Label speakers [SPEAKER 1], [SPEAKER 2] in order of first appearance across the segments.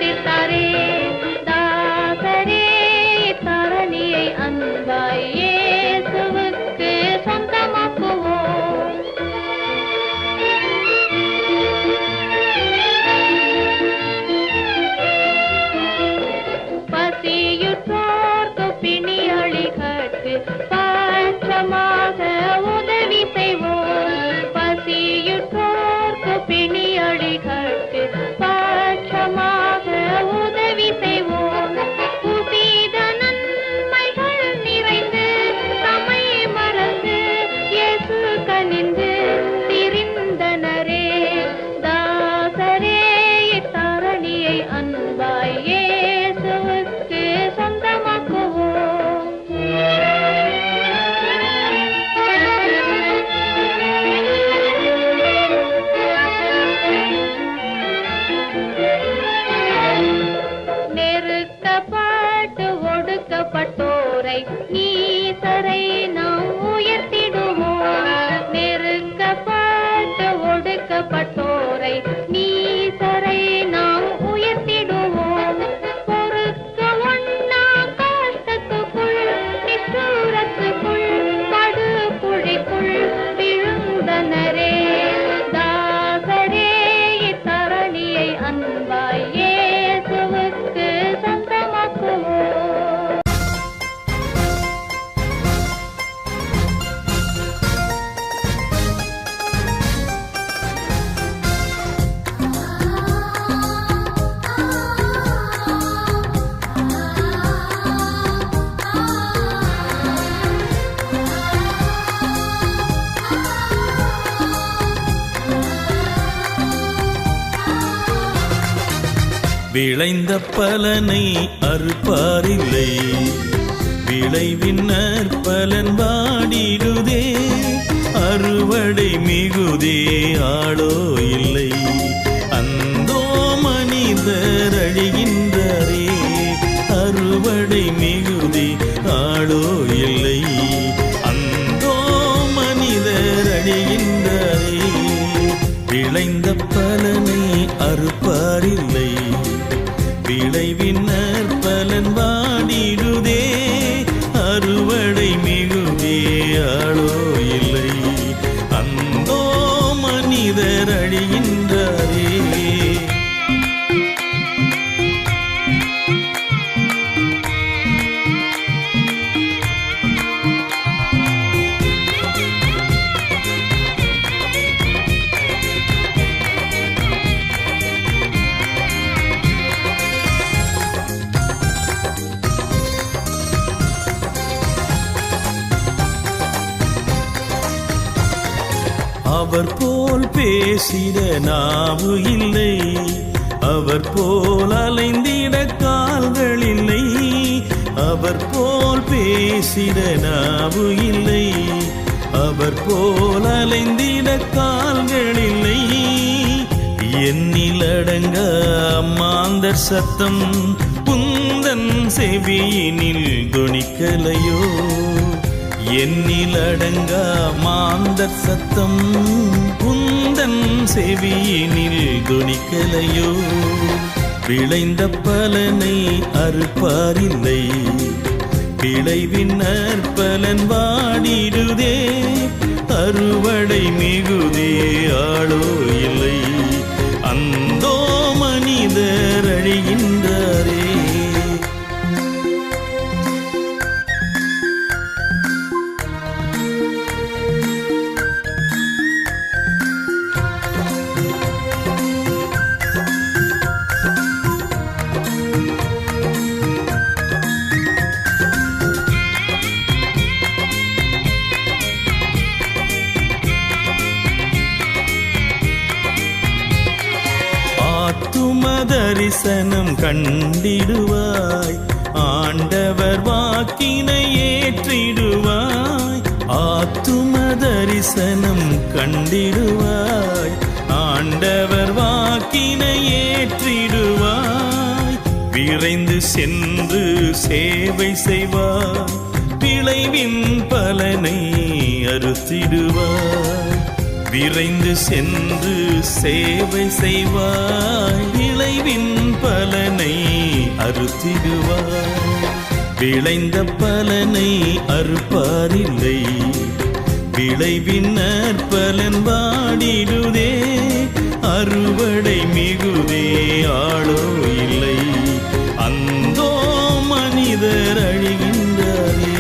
[SPEAKER 1] தீர்த்தாரே. தாசரே தரணியை அன்பாய் இயேசுவுக்கு சொந்தமாக்குவோம். பசியுற்றோர்க்கு பிணியளிகட்கு பட்சமாக உதவி செய்வோம். பசியுற்றோர்க்கு பிணியளிகட்கு பட்சமாக உதவி செய்வோம். புதித நன்மைகள் நிறைந்து தம்மை மறந்து இயேசு கனிந்து திரிந்தனரே. தாசரே இத்தரணியை அன்பாய் இயேசுவுக்கு சொந்தமாக்குவோம். நெருக்கப்பட்டு ஒடுக்கப்பட்டோரை நீசரை நாம் உயர்த்திடுவோம். நெருக்கப்பட்டு ஒடுக்கப்பட்டோரை நீசரை நாம் உயர்த்திடுவோம். பொறுக்க ஒண்ணா கஷ்டத்துக்குள் நிஷ்டூரத்துக்குள் படுகுழிக்குள் விழுந்தனரே. தாசரே இத்தரணியை அன்பாய் இயேசுவுக்கு சொந்தமாக்குவோம்.
[SPEAKER 2] விளைந்த பலனை அறுப்பாரில்லை, விளைவின் நற்பலன் வாடிடுதே. அறுவடை மிகுதே ஆளோ இல்லை, அந்தோ மனிதர் அழிகின்றாரே. அறுவடை மிகுதே ஆளோ இல்லை, அந்தோ மனிதர் அழிகின்றாரே. விளைந்த பலனை அறுப்பாரில்லை, விளைவின் நற்பலன் வாடிடுதே. அறுவடை மிகுதே ஆளோ இல்லை, அந்தோ மனிதர் அழிகின்றாரே. அவர் போல் பேசிட நாவு இல்லை, அவர் போல் அலைந்திட கால்கள் இல்லை. அவர் போல் பேசிட நாவு இல்லை, அவர் போல் அலைந்திட கால்கள் இல்லை. எண்ணிலடங்க மாந்தர் சத்தம் உந்தன் செவியினில் தொனிக்கலையோ. எண்ணிலடங்கா மாந்தர் சத்தம் உந்தன் செவியினில் தொனிக்கலையோ. விளைந்த பலனை அறுப்பாரில்லை, விளைவின் நற்பலன் வாடிடுதே. அறுவடை மிகுதே ஆளோ இல்லை, அந்தோ மனிதர் அழிகின்றாரே. தரிசனம் கண்டிடுவாய், ஆண்டவர் வாக்கினை ஏற்றிடுவாய். ஆத்தும தரிசனம் கண்டிடுவாய், ஆண்டவர் வாக்கினை ஏற்றிடுவாய். விரைந்து சென்று சேவை செய்வாய், விளைவின் பலனை அறுத்திடுவாய். விரைந்து சென்று சேவை செய்வாய், விளைவின் பலனை அறுத்திடுவாய். விளைந்த பலனை அறுப்பாரில்லை, விளைவின் நற்பலன் வாடிடுதே. அறுவடை மிகுதே, ஆளோ இல்லை, அந்தோ மனிதர் அழிகின்றாரே.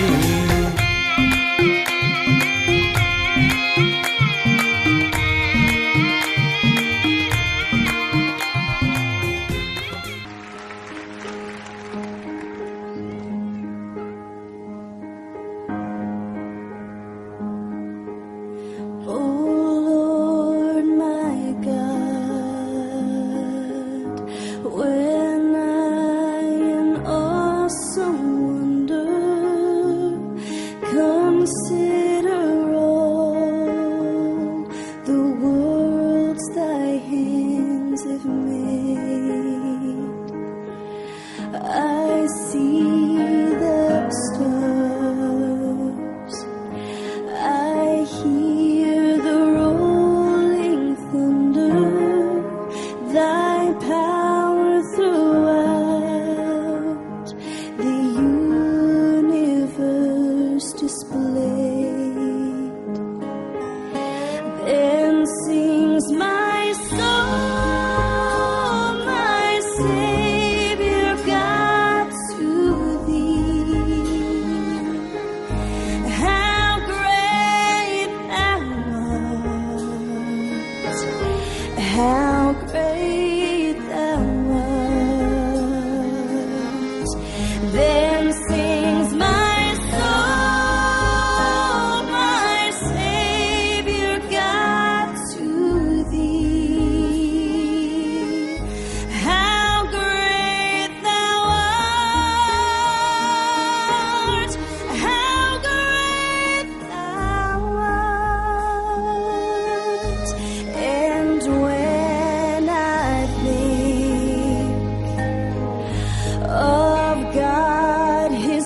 [SPEAKER 3] Of God, His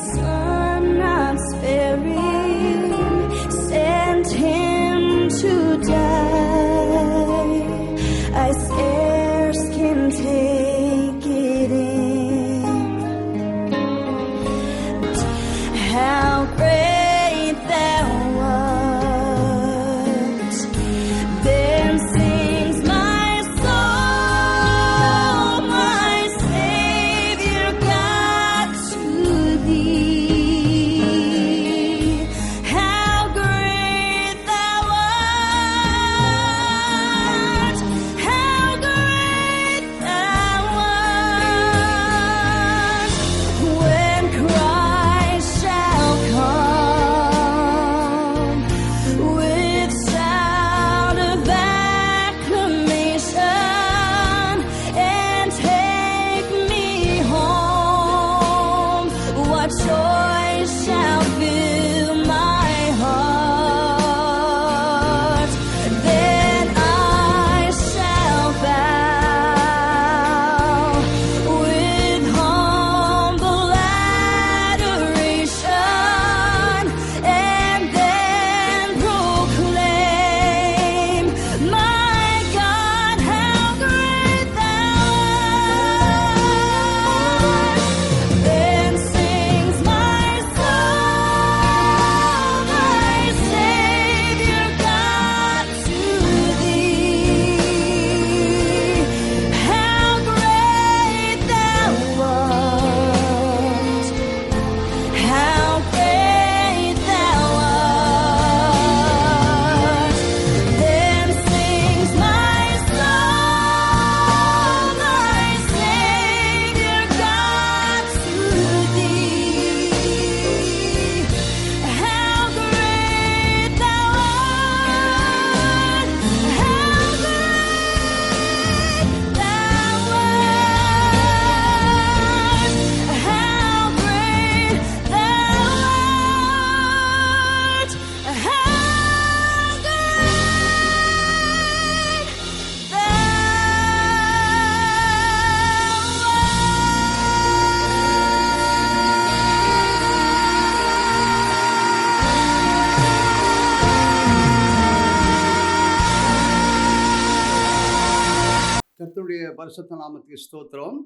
[SPEAKER 3] பரிசுத்த நாமத்துக்கு ஸ்தோத்திரம்.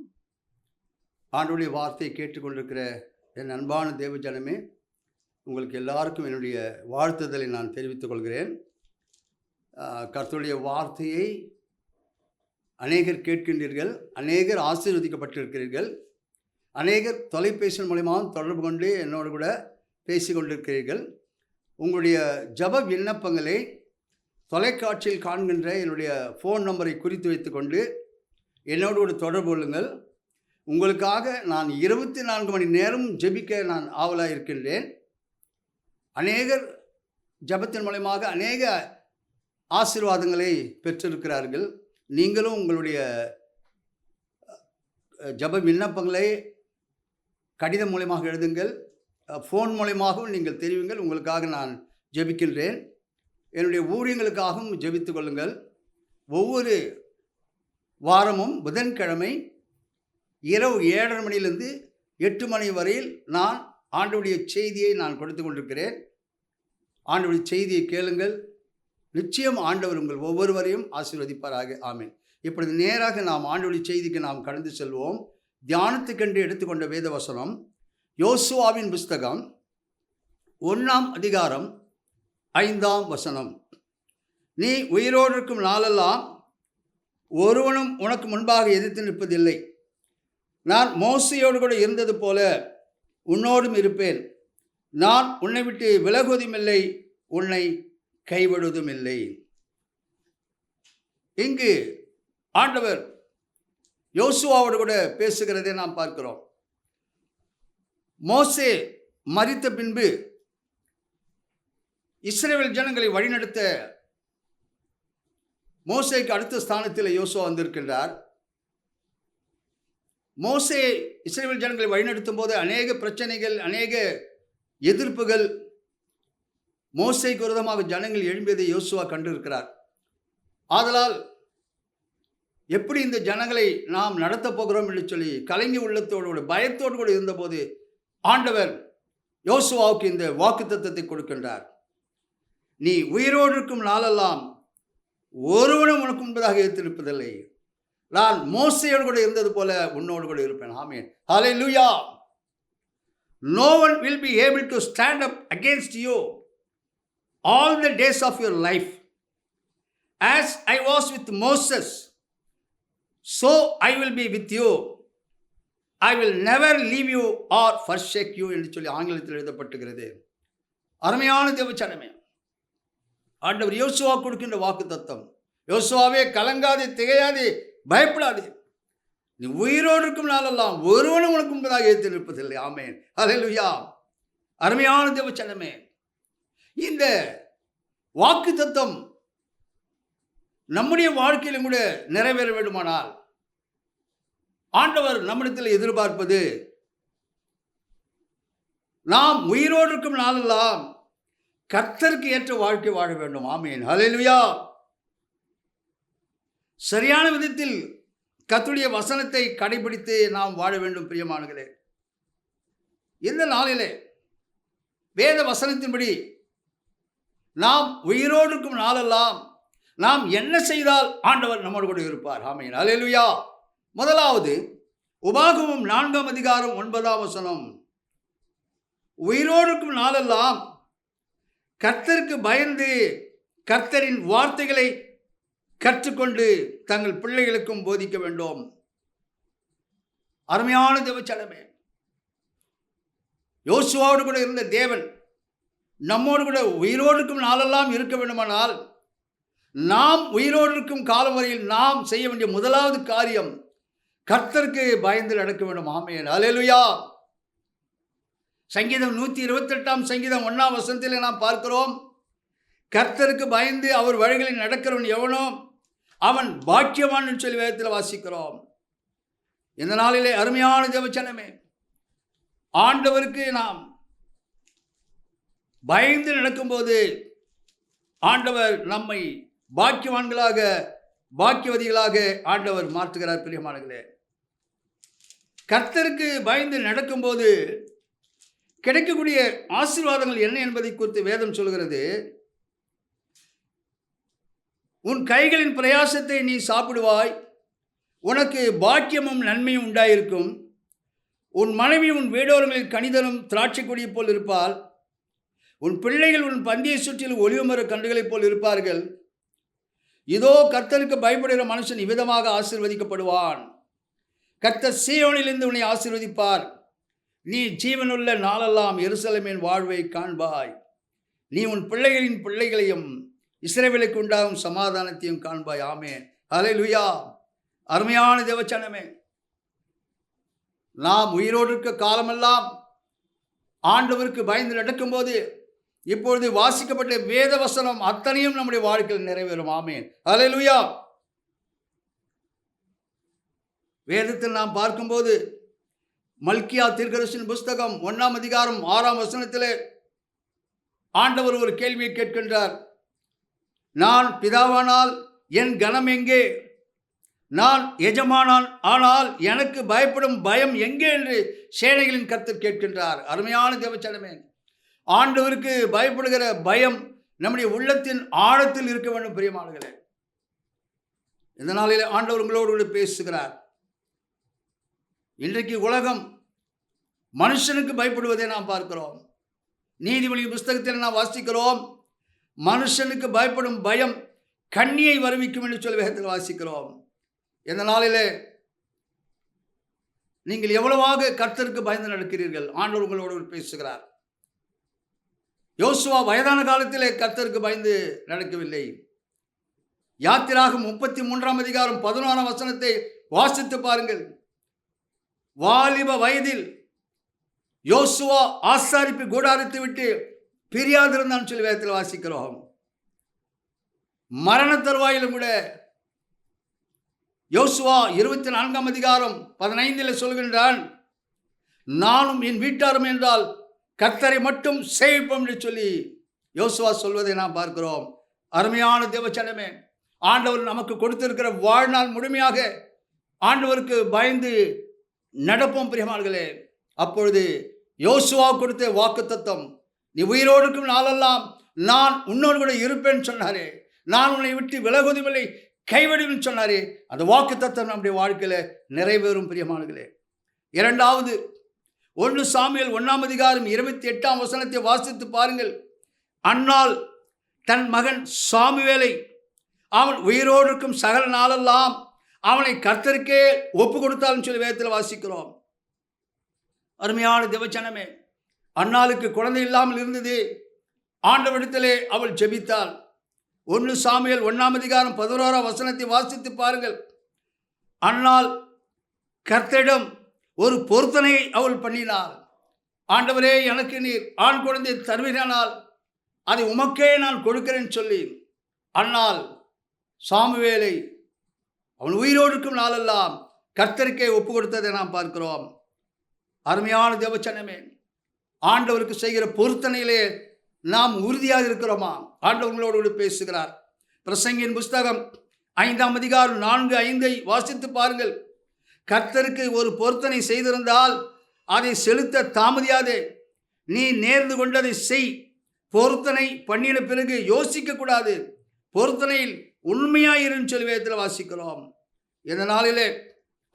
[SPEAKER 3] ஆண்டவருடைய வார்த்தையை கேட்டுக்கொண்டிருக்கிற என் அன்பான தேவ ஜனமே, உங்களுக்கு எல்லாருக்கும் என்னுடைய வாழ்த்துதலை நான் தெரிவித்துக் கொள்கிறேன். கர்த்தருடைய வார்த்தையை அநேகர் கேட்கின்றீர்கள், அநேகர் ஆசீர்வதிக்கப்பட்டிருக்கிறீர்கள், அநேகர் தொலைபேசி மூலமாக தொடர்பு கொண்டு என்னோடு கூட பேசி கொண்டிருக்கிறீர்கள். உங்களுடைய ஜெப விண்ணப்பங்களை தொலைக்காட்சியில் காண்கின்ற என்னுடைய ஃபோன் நம்பரை குறித்து வைத்துக்கொண்டு என்னோடு கூட தொடர்பு கொள்ளுங்கள். உங்களுக்காக நான் 24 மணி நேரம் ஜெபிக்க நான் ஆவலாக இருக்கின்றேன். அநேகர் ஜெபத்தின் மூலமாக அநேக ஆசீர்வாதங்களை பெற்றிருக்கிறார்கள். நீங்களும் உங்களுடைய ஜெப விண்ணப்பங்களை கடிதம் மூலமாக எழுதுங்கள், ஃபோன் மூலமாகவும் நீங்கள் தெரிவிங்கள். உங்களுக்காக நான் ஜெபிக்கின்றேன். என்னுடைய ஊழியங்களுக்காகவும் ஜெபித்து கொள்ளுங்கள். ஒவ்வொரு வாரமும் புதன்கிழமை இரவு 7:30 மணியிலிருந்து 8 மணி வரையில் நான் ஆண்டவருடைய செய்தியை நான் கொடுத்து கொண்டிருக்கிறேன். ஆண்டவருடைய செய்தியை கேளுங்கள். நிச்சயம் ஆண்டவர் உங்கள் ஒவ்வொருவரையும் ஆசீர்வதிப்பாராக. ஆமென். இப்பொழுது நேராக நாம் ஆண்டவருடைய செய்திக்கு நாம் கடந்து செல்வோம். தியானத்துக்கென்று எடுத்துக்கொண்ட வேத வசனம் யோசுவாவின் புஸ்தகம் 1ஆம் அதிகாரம் 5ஆம் வசனம். நீ உயிரோடு இருக்கும் நாளெல்லாம் ஒருவனும் உனக்கு முன்பாக எதிர்த்து நிற்பதில்லை. நான் மோசையோடு கூட இருந்தது போல உன்னோடும் இருப்பேன். நான் உன்னை விட்டு விலகுவதும் இல்லை, உன்னை கைவிடுவதும் இல்லை. இங்கு ஆண்டவர் யோசுவாவோடு கூட பேசுகிறதை நாம் பார்க்கிறோம். மோசே மரித்த பின்பு இஸ்ரவேல் ஜனங்களை வழிநடத்த மோசேக்கு அடுத்த ஸ்தானத்தில் யோசுவா வந்திருக்கின்றார். மோசே இஸ்ரவேல் ஜனங்களை வழிநடத்தும் போது அநேக பிரச்சனைகள், அநேக எதிர்ப்புகள் மோசேக்கு விரோதமாக ஜனங்கள் எழும்பியதை யோசுவா கண்டிருக்கிறார். ஆதலால் எப்படி இந்த ஜனங்களை நாம் நடத்தப் போகிறோம் என்று சொல்லி கலங்கி உள்ளத்தோடு பயத்தோடு கூட இருந்தபோது ஆண்டவர் யோசுவாவுக்கு இந்த வாக்குத்தத்தத்தை கொடுக்கின்றார். நீ உயிரோடு இருக்கும் நாளெல்லாம் ஒருவனும் உனக்கு முன்பதாக எதிர்த்திருப்பதில்லை. நான் மோசையோடு கூட இருந்தது போல உன்னோடு கூட இருப்பேன். ஆமென். ஹல்லேலூயா. No one will be able to stand up against you all the days of your life. As I was with Moses, so I will be with you. I will never leave you or forsake you என்று சொல்லி ஆங்கிலத்தில் எழுதப்பட்டுகிறது. அருமையான தேவச்சனமே, ஆண்டவர் யோசுவா கொடுக்கின்ற வாக்கு தத்தம், யோசுவாவே கலங்காதே, திகையாதே, பயப்படாதே. நீ உயிரோடு இருக்கும் நாளெல்லாம் ஒருவனும் உனக்கு முன்பதாக எதிர்த்து நிற்பதில்லை. ஆமென். ஹல்லேலூயா. அருமையான தேவச்சனமே, இந்த வாக்கு தத்தம் நம்முடைய வாழ்க்கையிலும் கூட நிறைவேற வேண்டுமானால் ஆண்டவர் நம்மிடத்தில் எதிர்பார்ப்பது நாம் உயிரோடு இருக்கும் நாளெல்லாம் கர்த்தருக்கு ஏற்ற வாழ்க்கை வாழ வேண்டும். ஆமென். ஹல்லேலூயா. சரியான விதத்தில் கர்த்தருடைய வசனத்தை கடைபிடித்து நாம் வாழ வேண்டும். பிரியமானவர்களே, இந்த நாளிலே வேத வசனத்தின்படி நாம் உயிரோடு இருக்கும் நாளெல்லாம் நாம் என்ன செய்தால் ஆண்டவர் நம்மோடு கூட இருப்பார். ஆமென். ஹல்லேலூயா. முதலாவது உபாகமம் 4ஆம் அதிகாரம் 9ஆம் வசனம். உயிரோடு இருக்கும் நாளெல்லாம் கர்த்தருக்கு பயந்து கர்த்தரின் வார்த்தைகளை கற்றுக்கொண்டு தங்கள் பிள்ளைகளுக்கும் போதிக்க வேண்டும். அருமையான தேவச்சனமே, யோசுவாவோடு கூட இருந்த தேவன் நம்மோடு கூட உயிரோடு இருக்கும் நாளெல்லாம் இருக்க வேண்டுமானால் நாம் உயிரோடு இருக்கும் காலம் வரையில் நாம் செய்ய வேண்டிய முதலாவது காரியம் கர்த்தருக்கு பயந்து நடக்க வேண்டும். ஆமென். ஹல்லேலூயா. சங்கீதம் 128ஆம் சங்கீதம் 1ஆம் வசனத்தில் நாம் பார்க்கிறோம், கர்த்தருக்கு பயந்து அவர் வழிகளில் நடக்கிறவன் எவனோ அவன் பாக்கியவான் என்று சொல்லி வேதத்தில் வாசிக்கிறோம். இந்த நாளிலே அருமையான தேவச்சனமே, ஆண்டவருக்கு நாம் பயந்து நடக்கும்போது ஆண்டவர் நம்மை பாக்கியவான்களாக, பாக்கியவதிகளாக ஆண்டவர் மாற்றுகிறார். பிரியமானவர்களே, கர்த்தருக்கு பயந்து நடக்கும்போது கிடைக்கக்கூடிய ஆசீர்வாதங்கள் என்ன என்பதை குறித்து வேதம் சொல்கிறது. உன் கைகளின் பிரயாசத்தை நீ சாப்பிடுவாய், உனக்கு பாக்கியமும் நன்மையும் உண்டாயிருக்கும். உன் மனைவி உன் வீடோரங்களில் கனிதரும் திராட்சை கொடியை போல் இருப்பாள். உன் பிள்ளைகள் உன் பந்தியை சுற்றிலும் ஒளிவுமர கன்றுகளைப் போல் இருப்பார்கள். இதோ கர்த்தருக்கு பயப்படுகிற மனுஷன் இவ்விதமாக ஆசீர்வதிக்கப்படுவான். கர்த்தர் சீயோனிலிருந்து உன்னை ஆசீர்வதிப்பார். நீ ஜீவனுள்ள நாளெல்லாம் எருசலேமின் வாழ்வை காண்பாய். நீ உன் பிள்ளைகளின் பிள்ளைகளையும் இஸ்ரவேலுக்கு உண்டாகும் சமாதானத்தையும் காண்பாய். ஆமென். ஹல்லேலூயா. அருமையான தேவச்சனமே, நாம் உயிரோடு இருக்க காலமெல்லாம் ஆண்டவருக்கு பயந்து நடக்கும்போது இப்பொழுது வாசிக்கப்பட்ட வேத வசனம் அத்தனையும் நம்முடைய வாழ்க்கையில் நிறைவேறும். ஆமென். ஹல்லேலூயா. வேதத்தில் நாம் பார்க்கும்போது மல்கியா தீர்க்கதரிசியின் புஸ்தகம் 1ஆம் அதிகாரம் 6ஆம் வசனத்திலே ஆண்டவர் ஒரு கேள்வியை கேட்கின்றார். நான் பிதாவானால் என் கனம் எங்கே? நான் எஜமானான் ஆனால் எனக்கு பயப்படும் பயம் எங்கே என்று சேனைகளின் கர்த்தர் கேட்கின்றார். அருமையான தேவச்சனமே, ஆண்டவருக்கு பயப்படுகிற பயம் நம்முடைய உள்ளத்தின் ஆழத்தில் இருக்க வேண்டும். பிரியமானவர்களே, இந்த நாளில் ஆண்டவர் உங்களோடு பேசுகிறார். இன்றைக்கு உலகம் மனுஷனுக்கு பயப்படுவதை நாம் பார்க்கிறோம். நீதிமொழி புஸ்தகத்தில் நாம் வாசிக்கிறோம், மனுஷனுக்கு பயப்படும் பயம் கண்ணியை வருவிக்கும் என்று சொல்லி வேதத்தில் வாசிக்கிறோம். இந்த நாளிலே நீங்கள் எவ்வளவாக கர்த்தருக்கு பயந்து நடக்கிறீர்கள்? ஆண்டவர் உங்களோடு பேசுகிறார். யோசுவா வயதான காலத்திலே கர்த்தருக்கு பயந்து நடக்கவில்லை. யாத்திராகமம் 33ஆம் அதிகாரம் 11ஆம் வசனத்தை வாசித்து பாருங்கள். வாலிப வயதில் யோசுவா ஆசாரிப்பு கூடாரத்தை விட்டு பிரியாதிருந்தான் சொல்லி வேதத்தில் வாசிக்கிறோம். மரண தருவாயிலும் கூட யோசுவா 24ஆம் அதிகாரம் 15 சொல்கின்றான், நானும் என் வீட்டாரும் என்றால் கர்த்தரை மட்டும் சேவிப்போம் என்று சொல்லி யோசுவா சொல்வதை நாம் பார்க்கிறோம். அருமையான தேவச்சனமே, ஆண்டவர் நமக்கு கொடுத்திருக்கிற வாழ்நாள் முழுமையாக ஆண்டவருக்கு பயந்து நடப்போம். பிரியமானவர்களே, அப்பொழுது யோசுவா கொடுத்த வாக்குத்தத்தம், நீ உயிரோடு இருக்கும் நாளெல்லாம் நான் உன்னோடு கூட இருப்பேன்னு சொன்னாரே, நான் உன்னை விட்டு விலகுவதில்லை கைவிடுவேன்னு சொன்னாரே, அந்த வாக்குத்தத்தம் நம்முடைய வாழ்க்கையில் நிறைவேறும். பிரியமானவர்களே, இரண்டாவது 1 சாமுவேல் 1ஆம் அதிகாரம் 28ஆம் வசனத்தை வாசித்து பாருங்கள். அன்னாள் தன் மகன் சாமுவேலை அவன் உயிரோடு இருக்கும் சகல நாளெல்லாம் அவனை கர்த்தருக்கே ஒப்பு கொடுத்தாலும் சொல்லி வேதத்தில் வாசிக்கிறோம். அருமையான தேவச்சனமே, அன்னாளுக்கு குழந்தை இல்லாமல் இருந்தது. ஆண்டவரிடத்திலே அவள் ஜெபித்தாள். 1 சாமுவேல் 1ஆம் அதிகாரம் 11ஆம் வசனத்தை வாசித்து பாருங்கள். அன்னாள் கர்த்தரிடம் ஒரு பொருத்தனையை அவள் பண்ணினாள். ஆண்டவரே, எனக்கு நீர் ஆண் குழந்தை தருவீரானால் அதை உமக்கே நான் கொடுக்கிறேன் சொல்லி அன்னாள் சாமுவேலை அவன் உயிரோடு இருக்கும் நாளெல்லாம் கர்த்தருக்கே ஒப்பு கொடுத்ததை நாம் பார்க்கிறோம். அருமையான தேவச்சனமே, ஆண்டவருக்கு செய்கிற பொருத்தனையிலே நாம் உறுதியாக இருக்கிறோமா? ஆண்டவர்களோடு பேசுகிறார். பிரசங்கியின் புஸ்தகம் 5ஆம் அதிகாரம் 4-5 வாசித்து பாருங்கள். கர்த்தருக்கு ஒரு பொருத்தனை செய்திருந்தால் அதை செலுத்த தாமதியாதே, நீ நேர்ந்து கொண்டதை செய். பொருத்தனை பண்ணின பிறகு யோசிக்க கூடாது. பொருத்தனையில் உண்மையாயிருந்து சொல்லி வேதத்தில் வாசிக்கிறோம். இந்த நாளிலே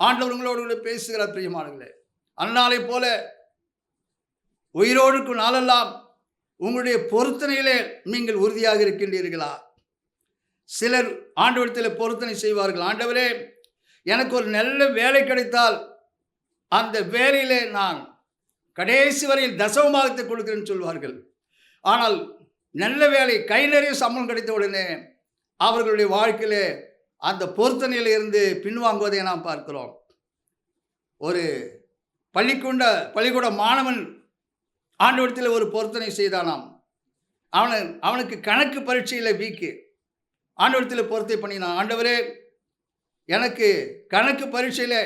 [SPEAKER 3] ஆண்டவர்களோடு பேசுகிறார். பிரியமானவர்களே, அந்நாளை போல உயிரோடு இருக்கும் நாளெல்லாம் உங்களுடைய பொருத்தனையிலே நீங்கள் உறுதியாக இருக்கின்றீர்களா? சிலர் ஆண்டவரிடத்தில் பொருத்தனை செய்வார்கள். ஆண்டவரே, எனக்கு ஒரு நல்ல வேலை கிடைத்தால் அந்த வேலையிலே நான் கடைசி வரையில் தசமபாகத்தை கொடுக்கிறேன்னு சொல்வார்கள். ஆனால் நல்ல வேலை, கை நிறைய சம்பளம் கிடைத்த உடனே அவர்களுடைய வாழ்க்கையிலே அந்த பொருத்தனையில் இருந்து பின்வாங்குவதை நாம் பார்க்கிறோம். ஒரு பள்ளிக்கூட மாணவன் ஆண்டவரிடத்தில் ஒரு பொருத்தனை செய்தானாம். அவனுக்கு கணக்கு பரீட்சையில் வீக்கு. ஆண்டவரிடத்தில் பொருத்தனை பண்ணினான். ஆண்டவரே, எனக்கு கணக்கு பரீட்சையில்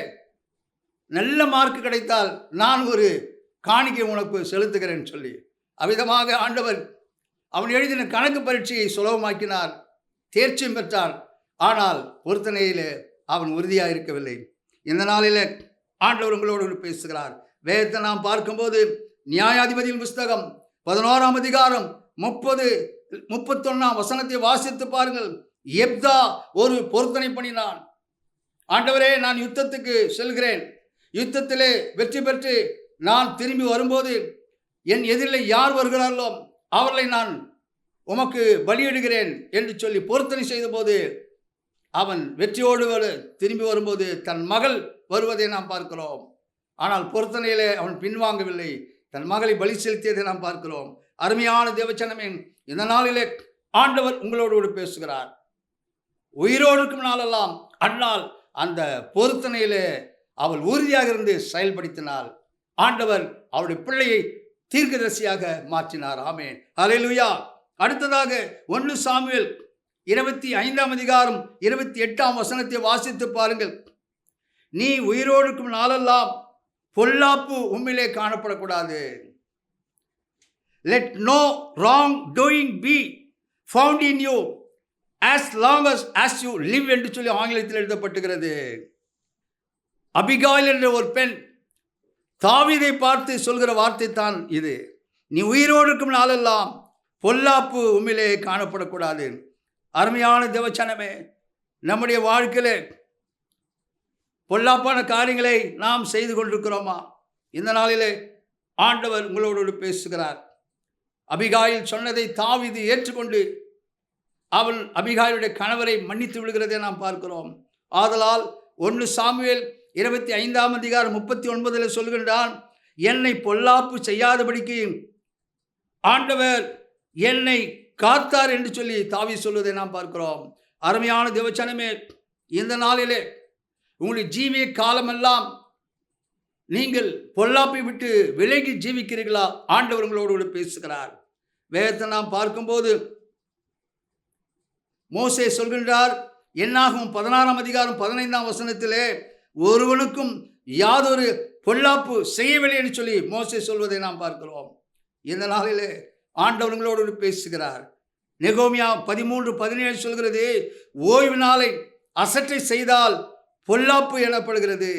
[SPEAKER 3] நல்ல மார்க் கிடைத்தால் நான் ஒரு காணிக்கை உனக்கு செலுத்துகிறேன்னு சொல்லி அவ்விதமாக ஆண்டவர் அவன் எழுதின கணக்கு பரீட்சையை சுலபமாக்கினார். தேர்ச்சியும் பெற்றான். ஆனால் பொருத்தனையில் அவன் உறுதியாக இருக்கவில்லை. இந்த நாளில் ஆண்டவர் உங்களோடு பேசுகிறார். வேதத்தை நாம் பார்க்கும்போது நியாயாதிபதியின் புஸ்தகம் 11ஆம் அதிகாரம் 30-31ஆம் வசனத்தை வாசித்து பாருங்கள். எப்தா ஒரு பொருத்தனை பண்ணினான். ஆண்டவரே, நான் யுத்தத்துக்கு செல்கிறேன், யுத்தத்திலே வெற்றி பெற்று நான் திரும்பி வரும்போது என் எதிரில் யார் வருகிறார்களோ அவர்களை நான் உமக்கு பலியிடுகிறேன் என்று சொல்லி பொருத்தனை செய்தபோது அவன் வெற்றியோடு திரும்பி வரும்போது தன் மகள் வருவதை நாம் பார்க்கிறோம். ஆனால் பொருத்தனையிலே அவன் பின்வாங்கவில்லை, தன் மகளை பலி செலுத்தியதை நாம் பார்க்கிறோம். அருமையான தேவச்சனமே, இந்த நாளிலே ஆண்டவர் உங்களோடு பேசுகிறார். உயிரோடு இருக்கும் நாளெல்லாம் அந்நாள் அந்த பொருத்தனையிலே அவள் உறுதியாக இருந்து செயல்படுத்தினாள். ஆண்டவர் அவருடைய பிள்ளையை தீர்க்கதரிசியாக மாற்றினார். ஆமென், அல்லேலூயா. அடுத்ததாக 1 சாமுவேல் 25ஆம் அதிகாரம் 28ஆம் வசனத்தை வாசித்து பாருங்கள். நீ உயிரோடு இருக்கும் நாளெல்லாம் பொல்லாப்பு உம்மிலே காணப்படக்கூடாது. Let no wrong doing be found in you as long as you live என்று சொல்லி ஆங்கிலத்தில் எழுதப்பட்டுகிறது. அபிகாயில் என்ற ஒரு பெண் தாவீதை பார்த்து சொல்கிற வார்த்தை தான் இது. நீ உயிரோடு இருக்கும் நாளெல்லாம் பொல்லாப்பு உம்மிலே காணப்படக்கூடாது. அருமையான தேவச்சனமே, நம்முடைய வாழ்க்கையிலே பொல்லாப்பான காரியங்களை நாம் செய்து கொண்டிருக்கிறோமா? இந்த நாளிலே ஆண்டவர் உங்களோடு பேசுகிறார். அபிகாயில் சொன்னதை தாவீது ஏற்றுக்கொண்டு அவள் அபிகாயிலுடைய கணவரை மன்னித்து விடுகிறதை நாம் பார்க்கிறோம். ஆதலால் 1 சாமுவேல் 25ஆம் அதிகாரம் 39 சொல்கின்றான், என்னை பொல்லாப்பு செய்யாதபடிக்கு ஆண்டவர் என்னை காத்தார் என்று சொல்லி தாவீது சொல்வதை நாம் பார்க்கிறோம். அருமையான தேவச்சனமே, இந்த நாளிலே உங்களுடைய ஜீவிய காலமெல்லாம் நீங்கள் பொல்லாப்பை விட்டு விலகி ஜீவிக்கிறீர்களா? ஆண்டவர் உங்களோடு பேசுகிறார். வேதத்தை நாம் பார்க்கும்போது மோசே சொல்கின்றார், என்னாகும் 16ஆம் அதிகாரம் 15ஆம் வசனத்திலே ஒருவனுக்கும் யாதொரு பொல்லாப்பு செய்யவில்லை என்று சொல்லி மோசே சொல்வதை நாம் பார்க்கிறோம். இந்த நாளிலே ஆண்டவர் உங்களோடு பேசுகிறார். நெகோமியா 13:17 சொல்கிறது, ஓய்வு நாளை அசட்டை செய்தால் பொல்லாப்பு எனப்படுகிறது.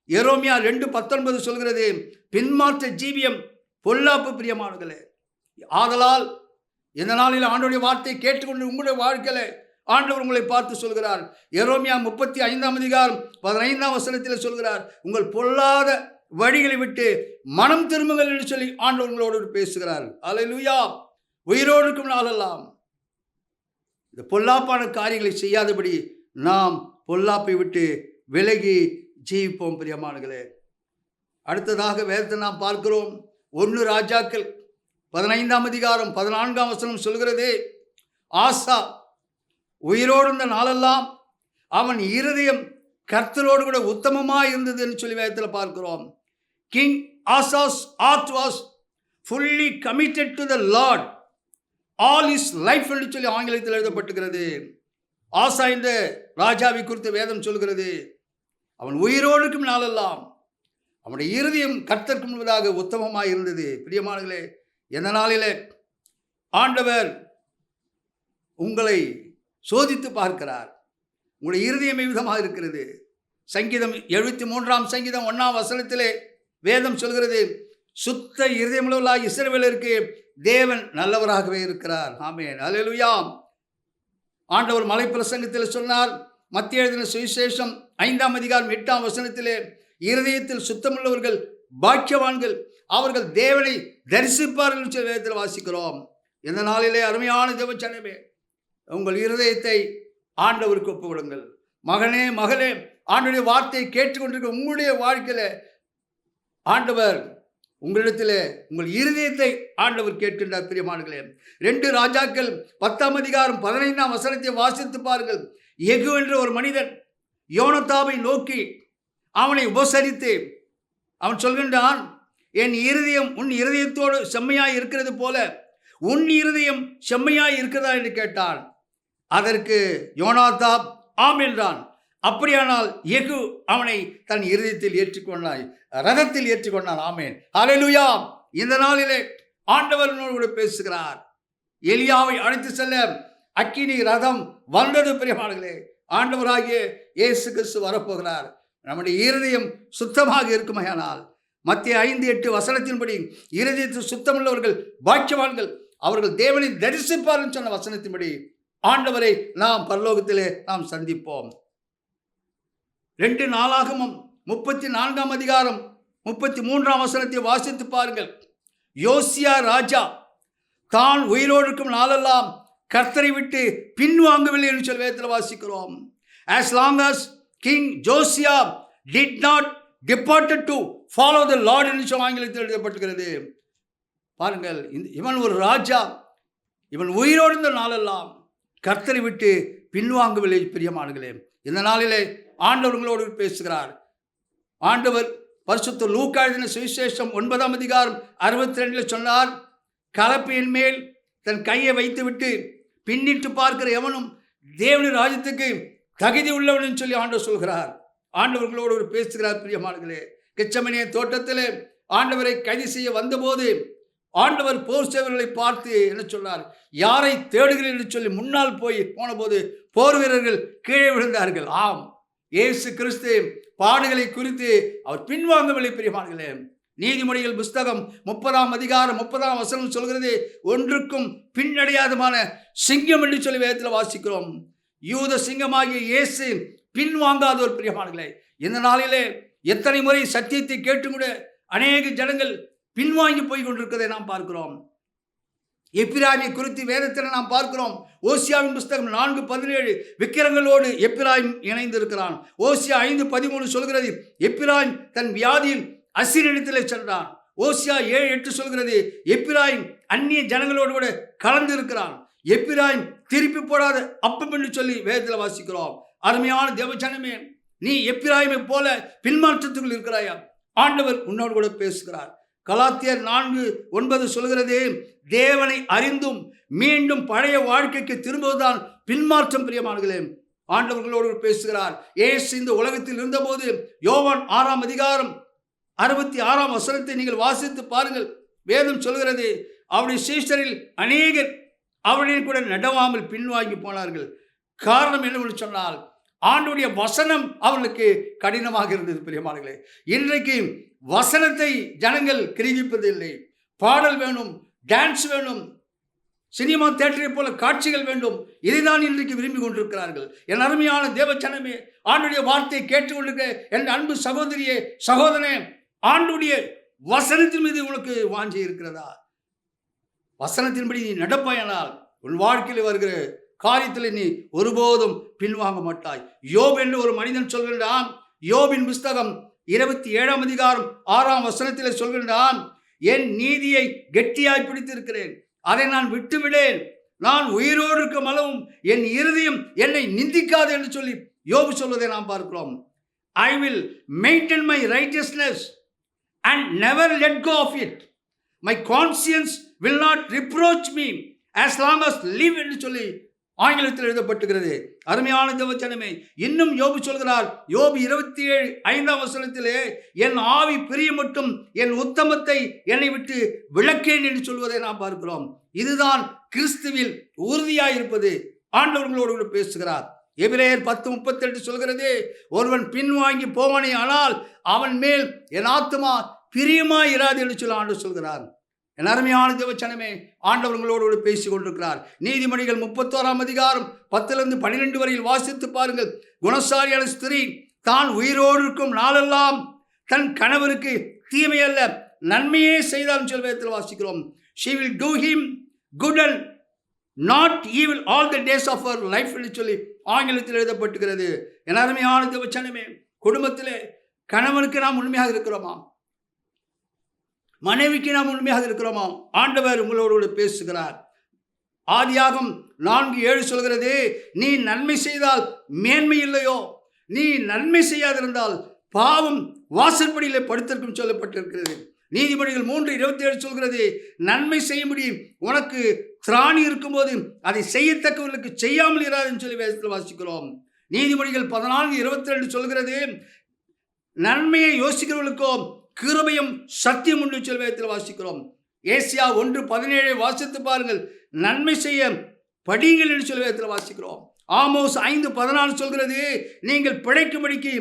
[SPEAKER 3] எரோமியா 2:19 சொல்கிறது, பின்மாற்ற ஜீவியம் பொல்லாப்பு. பிரியமானங்களே, ஆதலால் இந்த நாளில் ஆண்டவருடைய வார்த்தையை கேட்டுக்கொண்டு உங்களுடைய வாழ்க்கையில ஆண்டவர் உங்களை பார்த்து சொல்கிறார். எரோமியா 35ஆம் அதிகாரம் 15ஆம் வசனத்தில் சொல்கிறார், உங்கள் பொல்லாத வழிகளை விட்டு மனம் திரும்புங்கள் என்று சொல்லி ஆண்டவர் உங்களோடு பேசுகிறார். அல்லேலூயா. உயிரோடு இருக்கும் நாளெல்லாம் இந்த பொல்லாப்பான காரியங்களை செய்யாதபடி நாம் பொல்லாப்பை விட்டு விலகி ஜீவிப்போம். பிரியமானங்களே, அடுத்ததாக வேதத்தை நாம் பார்க்கிறோம். 1 ராஜாக்கள் 15ஆம் அதிகாரம் 14ஆம் வசனம் சொல்கிறது, ஆசா உயிரோடு இருந்த நாளெல்லாம் அவன் இருதயம் கர்த்தரோடு கூட உத்தமமாக இருந்தது என்று சொல்லி வேதத்தில் பார்க்கிறோம். King Asa's heart was fully committed to the Lord all his life என்று சொல்லி ஆங்கிலத்தில் எழுதப்பட்டுகிறது. ஆசா என்ற ராஜாவை குறித்து வேதம் சொல்கிறது, அவன் உயிரோடு இருக்கும் நாளெல்லாம் அவனுடைய இருதயம் கர்த்தருக்கு முன்பதாக உத்தமமாக இருந்தது. பிரியமானங்களே, எந்த நாளிலே ஆண்டவர் உங்களை சோதித்து பார்க்கிறார், உங்களுடைய இருதயம் விதமாக இருக்கிறது. சங்கீதம் 73ஆம் சங்கீதம் 1ஆம் வசனத்திலே வேதம் சொல்கிறது, சுத்த இருதயமுள்ளவர்களாகிய இஸ்ரவேலருக்கு தேவன் நல்லவராகவே இருக்கிறார். ஆமென், அல்லேலூயா. ஆண்டவர் மலை பிரசங்கத்தில் சொன்னார். மத்திய எழுதின சுவிசேஷம் 5ஆம் அதிகாரம் 8ஆம் வசனத்திலே, இருதயத்தில் சுத்தமுள்ளவர்கள் பாக்கியவான்கள், அவர்கள் தேவனை தரிசிப்பார்கள் என்று வேதத்தில் வாசிக்கிறோம். இந்த நாளிலே அருமையான தேவச்சனமே, உங்கள் இருதயத்தை ஆண்டவருக்கு ஒப்புக்கொடுங்கள். மகனே மகளே, ஆண்டவருடைய வார்த்தையை கேட்டுக்கொண்டிருக்க உங்களுடைய வாழ்க்கையில ஆண்டவர் உங்களிடத்தில் உங்கள் இருதயத்தை ஆண்டவர் கேட்கின்றார். பிரியமானங்களே, 2 ராஜாக்கள் 10ஆம் அதிகாரம் 15ஆம் வசனத்தை வாசித்து பாருங்கள். எகு என்ற ஒரு மனிதன் யோனதாபை நோக்கி அவனை உபசரித்து அவன் சொல்கின்றான், என் இருதயம் உன் இருதயத்தோடு செம்மையாய் இருக்கிறது போல உன் இருதயம் செம்மையாய் இருக்கிறதா என்று கேட்டான். அதற்கு யோனாதாப் ஆம் என்றான். அப்படியானால் எகு அவனை தன் இருதயத்தில் ஏற்றுக்கொண்டாய், ரதத்தில் ஏற்றுக்கொண்டான். ஆமேன், அல்லேலூயா. இந்த நாளிலே ஆண்டவர் கூட பேசுகிறார். எலியாவை அழைத்து செல்ல அக்கினி ரதம் வந்தது. பிரியமானங்களே, ஆண்டவராகிய இயேசு கிறிஸ்து வரப்போகிறார். நம்முடைய இருதயம் சுத்தமாக இருக்குமையானால் மத்திய 5:8 வசனத்தின்படி இருதயத்தில் சுத்தமுள்ளவர்கள் பாக்கியவான்கள், அவர்கள் தேவனை தரிசிப்பார்கள் சொன்ன வசனத்தின்படி ஆண்டவரை நாம் பரலோகத்திலே நாம் சந்திப்போம். 2 நாளாகமம் 34ஆம் அதிகாரம் 33ஆம் வசனத்தை வாசித்து பாருங்கள். யோசியா ராஜா தான் உயிரோடு இருக்கும் நாளெல்லாம் கர்த்தரை விட்டு பின்வாங்கவில்லை என்று சொல்லி வேதத்தில் வாசிக்கிறோம். As long as King Josiah did not departed to follow the Lord என்று சொல்லி ஆங்கிலத்தில் எழுதப்பட்டிருக்கிறது. பாருங்கள், இவன் ஒரு ராஜா, இவன் உயிரோடு இருந்த நாளெல்லாம் கர்த்தரை விட்டு பின்வாங்கவில்லை. பிரியமானங்களே, இந்த நாளிலே ஆண்டவர் உங்களோடு பேசுகிறார். ஆண்டவர் பரிசுத்த லூக்கா எழுதின சுவிசேஷம் 9ஆம் அதிகாரம் 62 சொன்னார், கலப்பையின் மேல் தன் கையை வைத்துவிட்டு பின்னிட்டு பார்க்கிற எவனும் தேவனின் ராஜ்யத்துக்கு தகுதி உள்ளவன் சொல்லி ஆண்டவர் சொல்கிறார். ஆண்டவர்களோடு பேசுகிறார். பிரியமானங்களே, கெச்சமனே தோட்டத்திலே ஆண்டவரை கைது செய்ய வந்தபோது ஆண்டவர் போர் சேவர்களை பார்த்து என்ன சொன்னார்? யாரை தேடுகிறீர்கள் என்று சொல்லி முன்னால் போன போது போர் வீரர்கள் கீழே விழுந்தார்கள். ஆம், இயேசு கிறிஸ்து பாடுகளை குறித்து அவர் பின்வாங்கவில்லை. பிரியமானங்களே, நீதிமொழிகள் புஸ்தகம் 30ஆம் அதிகாரம் 30ஆம் வசனம் சொல்கிறது, ஒன்றுக்கும் பின்னடையாதமான சிங்கம் என்று சொல்லி வேதத்தில் வாசிக்கிறோம். யூத சிங்கமாகிய இயேசு பின்வாங்காத ஒரு. பிரியமானங்களே, இந்த நாளிலே எத்தனை முறை சத்தியத்தை கேட்டு கூட அநேக ஜனங்கள் பின்வாங்கி போய் கொண்டிருக்கிறதை நாம் பார்க்கிறோம். எப்பிராயமை குறித்து வேதத்தில் நாம் பார்க்கிறோம். ஓசியாவின் புஸ்தகம் 4:17 விக்கிரங்களோடு எப்பிராயம் இணைந்திருக்கிறான். ஓசியா 5:13 சொல்கிறது, எப்பிராயம் தன் வியாதியில் அசீரியனிடத்திலே சென்றான். ஓசியா 7:8 சொல்கிறது, எப்பிராயம் அந்நிய ஜனங்களோடு கூட கலந்து இருக்கிறான். எப்பிராயம் திருப்பி போடாத அப்பம் என்று சொல்லி வேதத்தில் வாசிக்கிறோம். அருமையான தேவஜனமே, நீ எப்பிராயமை போல பின்மாற்றத்துக்குள் இருக்கிறாயா? ஆண்டவர் உன்னோடு கூட பேசுகிறார். கலாத்தியர் 4:9 சொல்கிறது, தேவனை அறிந்தும் மீண்டும் பழைய வாழ்க்கைக்கு திரும்புவதுதான் பின்மாற்றம். பிரியமானங்களே, ஆண்டவர்களோடு பேசுகிறார். இயேசு இந்த உலகத்தில் இருந்தபோது யோவான் 6ஆம் அதிகாரம் 66ஆம் வசனத்தை நீங்கள் வாசித்து பாருங்கள். வேதம் சொல்கிறது, அவருடைய சீஷரில் அநேகர் அவருடைய கூட நடவாமல் பின்வாங்கி போனார்கள். காரணம் என்னவென்று சொன்னால், ஆண்டவருடைய வசனம் அவர்களுக்கு கடினமாக இருந்தது. பிரியமானங்களே, இன்றைக்கு வசனத்தை ஜனங்கள் கிரகிப்பதில்லை. பாடல் வேணும், டான்ஸ் வேணும், சினிமா தியேட்டரை போல காட்சிகள் வேண்டும். இதைதான் இன்றைக்கு விரும்பி கொண்டிருக்கிறார்கள். என் அருமையான தேவஜனமே, ஆண்டுடைய வார்த்தையை கேட்டுக்கொண்டிருக்க என் அன்பு சகோதரியே, சகோதரனே, ஆண்டுடைய வசனத்தின் மீது உங்களுக்கு வாஞ்சி இருக்கிறதா? வசனத்தின்படி நீ நடப்பாயானால் உன் வாழ்க்கையில் வருகிற காரியத்தில் நீ ஒருபோதும் பின்வாங்க மாட்டாய். யோப் என்று ஒரு மனிதன் சொல்கின்றான். யோபின் புஸ்தகம் 27ஆம் அதிகாரம் 6ஆம் வசனத்தில் சொல்கின்றான், என் நீதியை கெட்டியாய் பிடித்திருக்கிறேன், அதை நான் விட்டுவிடேன். நான் உயிரோடு இருக்கும் அளவும் என் இருதயம் என்னை நிந்திக்காது என்று சொல்லி யோபு சொல்வதை நாம் பார்க்கிறோம். I will maintain my righteousness and never let go of it. My conscience will not reproach me as long as live என்று சொல்லி ஆங்கிலத்தில் எழுதப்பட்டுகிறது. அருமையான தேவஜனமே, இன்னும் யோபு சொல்கிறார். யோபு 27:5ஆம் வசனத்திலே, என் ஆவி பிரிய மட்டும் என் உத்தமத்தை என்னை விட்டு விளக்கேன் என்று சொல்வதை நாம் பார்க்கிறோம். இதுதான் கிறிஸ்துவில் உறுதியாயிருப்பது. ஆண்டவர்களோடு பேசுகிறார். எபிரேயர் 10:38 சொல்கிறது, ஒருவன் பின்வாங்கி போவானே ஆனால் அவன் மேல் என் ஆத்துமா பிரியமாய் இராது என்று சொல்லி ஆண்டவர் சொல்கிறார். என் அருமையான தேவச்சனமே, ஆண்டவர்களோடு பேசிக் கொண்டிருக்கிறார். நீதிமொழிகள் 31ஆம் அதிகாரம் 10-12 வரையில் வாசித்து பாருங்கள். குணசாலியான ஸ்திரீ தான் உயிரோடு இருக்கும் நாளெல்லாம் தன் கணவருக்கு தீமை அல்ல நன்மையே செய்தாலும் சொல்வதத்தில் வாசிக்கிறோம். She will do him good and not evil all the days of her life என்று சொல்லி ஆங்கிலத்தில் எழுதப்பட்டுகிறது. என் அருமையான தேவச்சனமே, குடும்பத்திலே கணவனுக்கு நாம் உண்மையாக இருக்கிறோமா? மனைவிக்கு நாம் உண்மையாக இருக்கிறோமா? ஆண்டவர் உங்களோடு பேசுகிறார். ஆதியாகமம் 4:7 சொல்கிறது, நீ நன்மை செய்தால் மேன்மை இல்லையோ, நீ நன்மை செய்யாதிருந்தால் பாவம் வாசற்படியிலே படுத்திருக்கும் சொல்லப்பட்டிருக்கிறது. நீதிமொழிகள் 3:27 சொல்கிறது, நன்மை செய்ய முடியும் உனக்கு திராணி இருக்கும்போது அதை செய்யத்தக்கவர்களுக்கு செய்யாமல் இராதுன்னு சொல்லி வேதத்தில் வாசிக்கிறோம். நீதிமொழிகள் 14:22 சொல்கிறது, நன்மையை யோசிக்கிறவர்களுக்கோ கிருபையும் சத்தியம் உண்டு சொல்லி வேதத்தில் வாசிக்கிறோம். ஏசியா 1:17 வாசித்து பாருங்கள், நன்மை செய்ய படியுங்கள் என்று சொல்லி வேதத்தில் வாசிக்கிறோம். ஆமோஸ் 5:14 சொல்கிறது, நீங்கள் பிழைக்கும்படிக்கு